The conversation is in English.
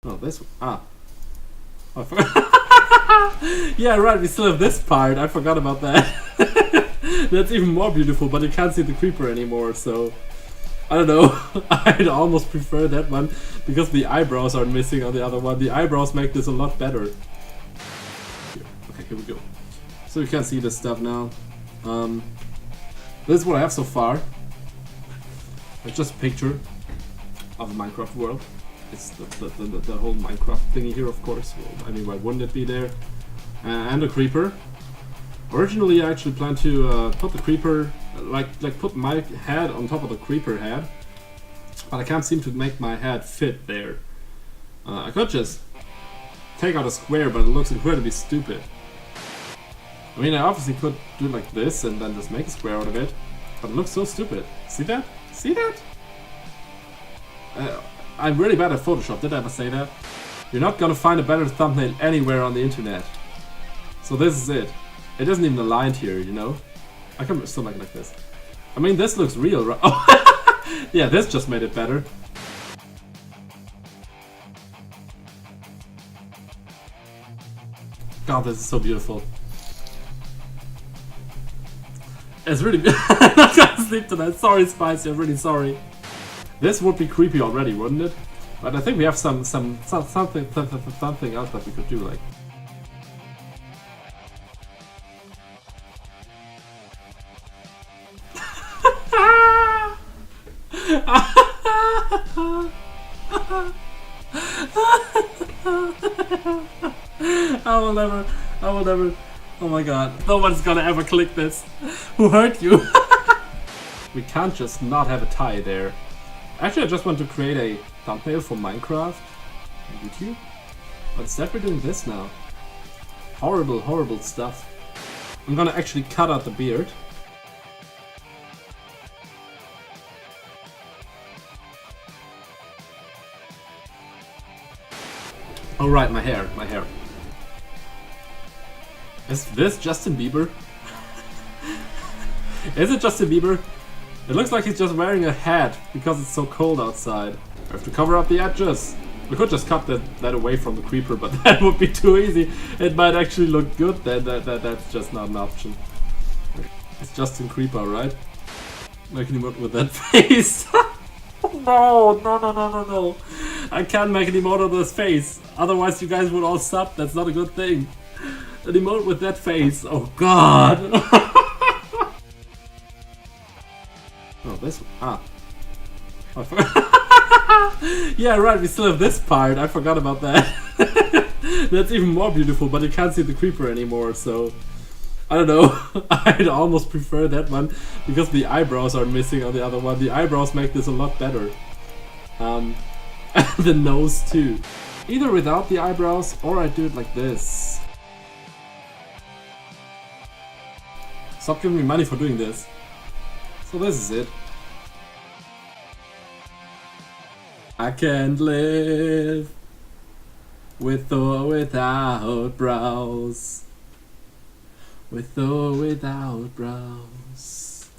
Oh, this one. Ah. Oh, I forgot. Yeah, right, we still have this part. I forgot about that. That's even more beautiful, but you can't see the creeper anymore, so... I don't know. I'd almost prefer that one, because the eyebrows are missing on the other one. The eyebrows make this a lot better. Okay, here we go. So you can see this stuff now. This is what I have so far. It's just a picture of a Minecraft world. It's the whole Minecraft thingy here, of course. Well, I mean, why wouldn't it be there? And a creeper. Originally, I actually planned to put the creeper, like put my head on top of the creeper head, but I can't seem to make my head fit there. I could just take out a square, but it looks incredibly stupid. I mean, I obviously could do like this and then just make a square out of it, but it looks so stupid. See that? See that? I'm really bad at Photoshop, did I ever say that? You're not gonna find a better thumbnail anywhere on the internet. So this is it. It isn't even aligned here, you know? I can still make it like this. I mean, this looks real, right? Oh, yeah, this just made it better. God, this is so beautiful. It's really... I'm not gonna sleep tonight. Sorry, Spicy, I'm really sorry. This would be creepy already, wouldn't it? But I think we have something else that we could do, like... I will never, oh my god, no one's gonna ever click this. Who hurt you? We can't just not have a tie there. Actually, I just want to create a thumbnail for Minecraft on YouTube. But instead we're doing this now. Horrible, horrible stuff. I'm gonna actually cut out the beard. Oh right, my hair. Is this Justin Bieber? Is it Justin Bieber? It looks like he's just wearing a hat because it's so cold outside. I have to cover up the edges. We could just cut that away from the creeper, but that would be too easy. It might actually look good, then that's just not an option. It's Justin Creeper, right? Making him up with that face. No. I can't make an emote of this face. Otherwise you guys would all sub. That's not a good thing. An emote with that face. Oh god. Oh, this one. Ah. Oh, I forgot. Yeah, right, we still have this part. I forgot about that. That's even more beautiful, but you can't see the creeper anymore, so... I don't know. I'd almost prefer that one, because the eyebrows are missing on the other one. The eyebrows make this a lot better. The nose too. Either without the eyebrows, or I do it like this. Stop giving me money for doing this. So this is it. I can't live with or without brows. With or without brows.